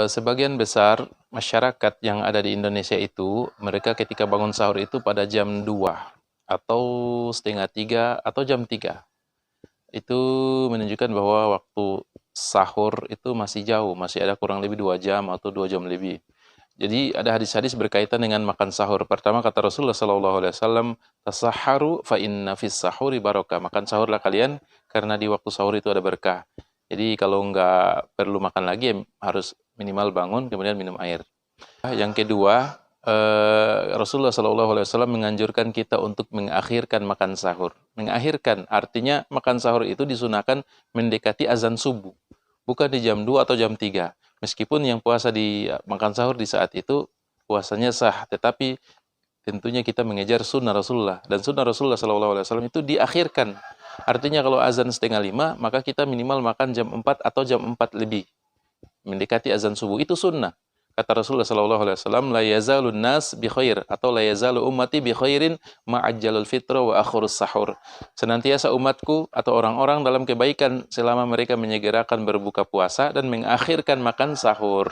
Sebagian besar masyarakat yang ada di Indonesia itu, mereka ketika bangun sahur itu pada jam 2 atau setengah 3 atau jam 3. Itu menunjukkan bahwa waktu sahur itu masih jauh, masih ada kurang lebih 2 jam atau 2 jam lebih. Jadi ada hadis-hadis berkaitan dengan makan sahur. Pertama kata Rasulullah SAW, tasaharu fa inna fis sahuri barokah. Makan sahurlah kalian karena di waktu sahur itu ada berkah. Jadi kalau nggak perlu makan lagi, harus minimal bangun kemudian minum air. Yang kedua, Rasulullah SAW menganjurkan kita untuk mengakhirkan makan sahur. Mengakhirkan artinya makan sahur itu disunahkan mendekati azan subuh, bukan di jam 2 atau jam 3. Meskipun yang puasa di makan sahur di saat itu puasanya sah, tetapi tentunya kita mengejar sunnah Rasulullah, dan sunnah Rasulullah SAW itu diakhirkan. Artinya kalau azan setengah 5, maka kita minimal makan jam 4 atau jam 4 lebih, mendekati azan subuh. Itu sunnah. Kata Rasulullah SAW, la yazalun nas bi khair, atau la yazalu ummati bi khairin ma'ajjalul fitra wa akhurus sahur. Senantiasa umatku atau orang-orang dalam kebaikan selama mereka menyegerakan berbuka puasa dan mengakhirkan makan sahur.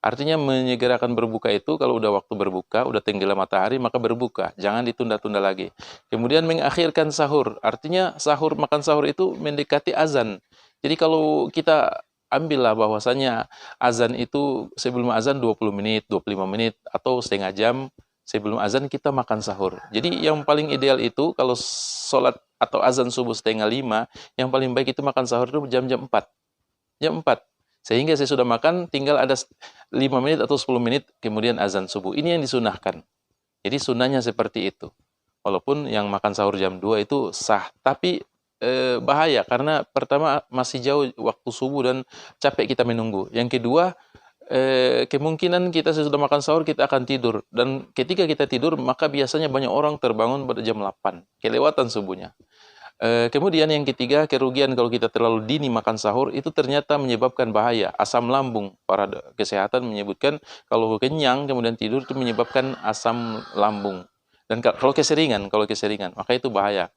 Artinya menyegerakan berbuka itu kalau udah waktu berbuka, udah tenggelam matahari, maka berbuka. Jangan ditunda-tunda lagi. Kemudian mengakhirkan sahur. Artinya sahur, makan sahur itu mendekati azan. Jadi kalau kita ambillah bahwasanya azan itu sebelum azan 20 menit, 25 menit, atau setengah jam sebelum azan kita makan sahur. Jadi yang paling ideal itu kalau sholat atau azan subuh setengah 5, yang paling baik itu makan sahur itu jam-jam 4. Jam 4. Sehingga saya sudah makan, tinggal ada 5 menit atau 10 menit, kemudian azan subuh. Ini yang disunahkan. Jadi sunnahnya seperti itu. Walaupun yang makan sahur jam 2 itu sah. Tapi bahaya, karena pertama masih jauh waktu subuh dan capek kita menunggu. Yang kedua, kemungkinan kita sesudah makan sahur kita akan tidur. Dan ketika kita tidur, maka biasanya banyak orang terbangun pada jam 8. Kelewatan subuhnya. Kemudian yang ketiga, kerugian kalau kita terlalu dini makan sahur itu ternyata menyebabkan bahaya, asam lambung. Para kesehatan menyebutkan kalau kenyang kemudian tidur itu menyebabkan asam lambung. Dan kalau keseringan, maka itu bahaya.